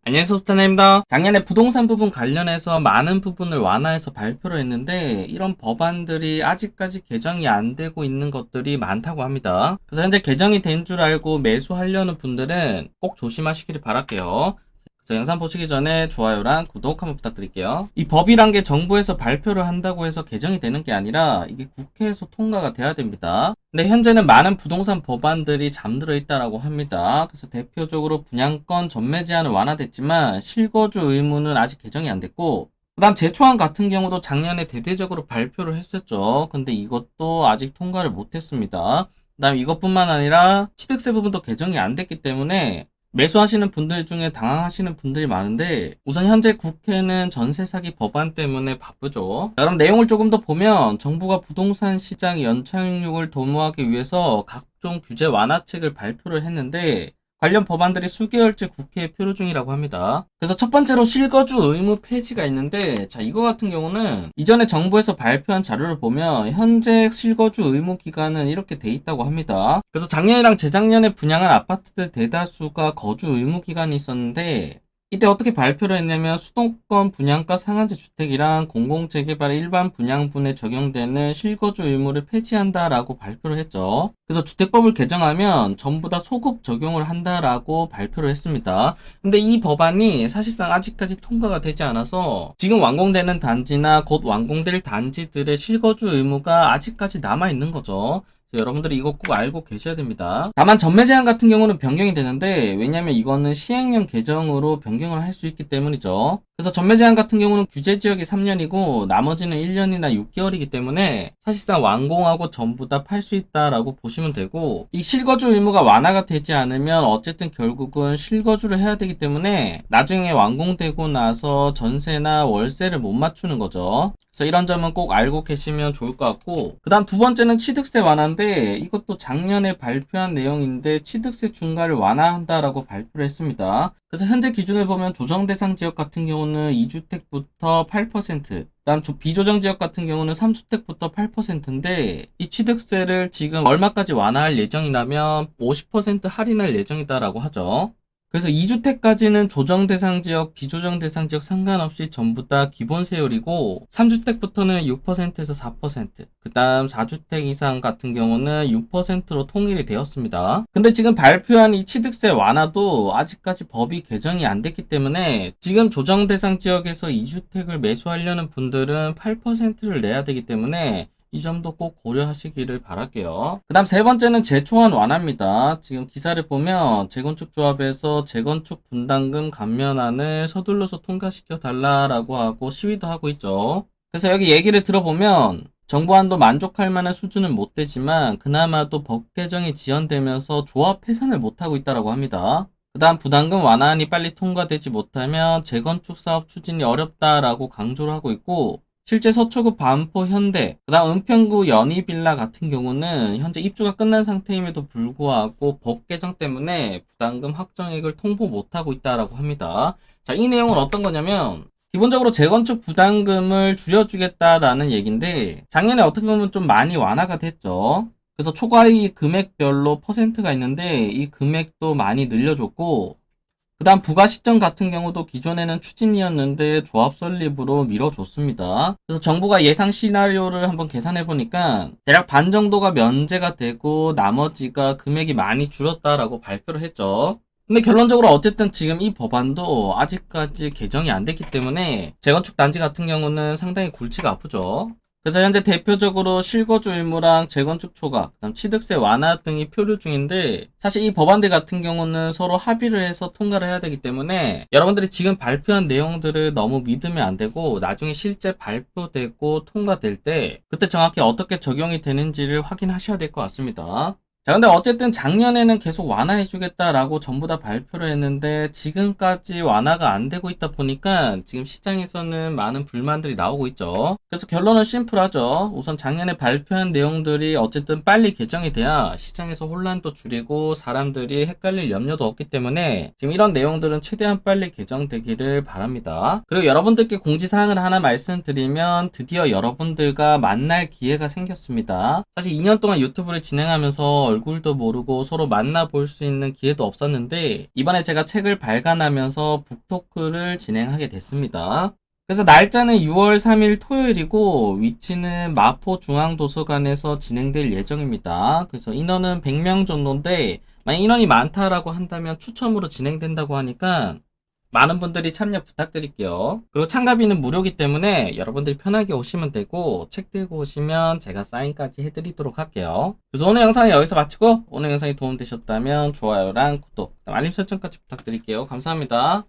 안녕하세요, 소프트나입니다. 작년에 부동산 부분 관련해서 많은 부분을 완화해서 발표를 했는데 이런 법안들이 아직까지 개정이 안 되고 있는 것들이 많다고 합니다. 그래서 현재 개정이 된 줄 알고 매수하려는 분들은 꼭 조심하시길 바랄게요. 그래서 영상 보시기 전에 좋아요랑 구독 한번 부탁드릴게요. 이 법이란 게 정부에서 발표를 한다고 해서 개정이 되는 게 아니라 이게 국회에서 통과가 돼야 됩니다. 근데 현재는 많은 부동산 법안들이 잠들어 있다라고 합니다. 그래서 대표적으로 분양권 전매 제한은 완화됐지만 실거주 의무는 아직 개정이 안 됐고, 그 다음 제초안 같은 경우도 작년에 대대적으로 발표를 했었죠. 근데 이것도 아직 통과를 못했습니다. 그 다음 이것뿐만 아니라 취득세 부분도 개정이 안 됐기 때문에 매수하시는 분들 중에 당황하시는 분들이 많은데, 우선 현재 국회는 전세 사기 법안 때문에 바쁘죠. 자, 그럼 내용을 조금 더 보면 정부가 부동산 시장 연착륙을 도모하기 위해서 각종 규제 완화책을 발표를 했는데 관련 법안들이 수개월째 국회에 표류 중이라고 합니다. 그래서 첫 번째로 실거주 의무 폐지가 있는데, 자, 이거 같은 경우는 이전에 정부에서 발표한 자료를 보면 현재 실거주 의무 기간은 이렇게 돼 있다고 합니다. 그래서 작년이랑 재작년에 분양한 아파트들 대다수가 거주 의무 기간이 있었는데, 이때 어떻게 발표를 했냐면 수도권 분양가 상한제 주택이랑 공공재개발 일반 분양분에 적용되는 실거주 의무를 폐지한다라고 발표를 했죠. 그래서 주택법을 개정하면 전부 다 소급 적용을 한다라고 발표를 했습니다. 근데 이 법안이 사실상 아직까지 통과가 되지 않아서 지금 완공되는 단지나 곧 완공될 단지들의 실거주 의무가 아직까지 남아있는 거죠. 여러분들이 이거 꼭 알고 계셔야 됩니다. 다만 전매 제한 같은 경우는 변경이 되는데, 왜냐면 이거는 시행령 개정으로 변경을 할 수 있기 때문이죠. 그래서 전매 제한 같은 경우는 규제 지역이 3년이고 나머지는 1년이나 6개월이기 때문에 사실상 완공하고 전부 다 팔 수 있다라고 보시면 되고, 이 실거주 의무가 완화가 되지 않으면 어쨌든 결국은 실거주를 해야 되기 때문에 나중에 완공되고 나서 전세나 월세를 못 맞추는 거죠. 그래서 이런 점은 꼭 알고 계시면 좋을 것 같고, 그 다음 두 번째는 취득세 완화인데, 이것도 작년에 발표한 내용인데 취득세 중과를 완화한다라고 발표를 했습니다. 그래서 현재 기준을 보면 조정 대상 지역 같은 경우는 2주택부터 8%, 그다음 비조정 지역 같은 경우는 3주택부터 8%인데 이 취득세를 지금 얼마까지 완화할 예정이라면 50% 할인할 예정이다라고 하죠. 그래서 2주택까지는 조정 대상 지역, 비조정 대상 지역 상관없이 전부 다 기본 세율이고, 3주택부터는 6%에서 4%, 그 다음 4주택 이상 같은 경우는 6%로 통일이 되었습니다. 근데 지금 발표한 이 취득세 완화도 아직까지 법이 개정이 안 됐기 때문에 지금 조정 대상 지역에서 2주택을 매수하려는 분들은 8%를 내야 되기 때문에 이 점도 꼭 고려하시기를 바랄게요. 그 다음 세 번째는 재초안 완화입니다. 지금 기사를 보면 재건축 조합에서 재건축 분담금 감면안을 서둘러서 통과시켜 달라라고 하고 시위도 하고 있죠. 그래서 여기 얘기를 들어보면 정부안도 만족할 만한 수준은 못 되지만 그나마도 법 개정이 지연되면서 조합 폐산을 못하고 있다고 합니다. 그 다음 부담금 완화안이 빨리 통과되지 못하면 재건축 사업 추진이 어렵다라고 강조를 하고 있고, 실제 서초구 반포 현대, 그 다음 은평구 연희빌라 같은 경우는 현재 입주가 끝난 상태임에도 불구하고 법 개정 때문에 부담금 확정액을 통보 못하고 있다고 합니다. 자, 이 내용은 어떤 거냐면 기본적으로 재건축 부담금을 줄여주겠다라는 얘기인데, 작년에 어떻게 보면 좀 많이 완화가 됐죠. 그래서 초과이익 금액별로 퍼센트가 있는데 이 금액도 많이 늘려줬고, 그 다음 부가 시점 같은 경우도 기존에는 추진이었는데 조합 설립으로 미뤄줬습니다. 그래서 정부가 예상 시나리오를 한번 계산해 보니까 대략 반 정도가 면제가 되고 나머지가 금액이 많이 줄었다라고 발표를 했죠. 근데 결론적으로 어쨌든 지금 이 법안도 아직까지 개정이 안 됐기 때문에 재건축 단지 같은 경우는 상당히 골치가 아프죠. 그래서 현재 대표적으로 실거주 의무랑 재건축 초과, 그다음 취득세 완화 등이 표류 중인데, 사실 이 법안들 같은 경우는 서로 합의를 해서 통과를 해야 되기 때문에 여러분들이 지금 발표한 내용들을 너무 믿으면 안 되고 나중에 실제 발표되고 통과될 때 그때 정확히 어떻게 적용이 되는지를 확인하셔야 될 것 같습니다. 자, 근데 어쨌든 작년에는 계속 완화해주겠다라고 전부 다 발표를 했는데 지금까지 완화가 안 되고 있다 보니까 지금 시장에서는 많은 불만들이 나오고 있죠. 그래서 결론은 심플하죠. 우선 작년에 발표한 내용들이 어쨌든 빨리 개정이 돼야 시장에서 혼란도 줄이고 사람들이 헷갈릴 염려도 없기 때문에 지금 이런 내용들은 최대한 빨리 개정되기를 바랍니다. 그리고 여러분들께 공지사항을 하나 말씀드리면 드디어 여러분들과 만날 기회가 생겼습니다. 사실 2년 동안 유튜브를 진행하면서 얼굴도 모르고 서로 만나볼 수 있는 기회도 없었는데 이번에 제가 책을 발간하면서 북토크를 진행하게 됐습니다. 그래서 날짜는 6월 3일 토요일이고 위치는 마포중앙도서관에서 진행될 예정입니다. 그래서 인원은 100명 정도인데 만약 인원이 많다라고 한다면 추첨으로 진행된다고 하니까 많은 분들이 참여 부탁드릴게요. 그리고 참가비는 무료이기 때문에 여러분들이 편하게 오시면 되고 책 들고 오시면 제가 사인까지 해드리도록 할게요. 그래서 오늘 영상은 여기서 마치고 오늘 영상이 도움되셨다면 좋아요랑 구독, 알림 설정까지 부탁드릴게요. 감사합니다.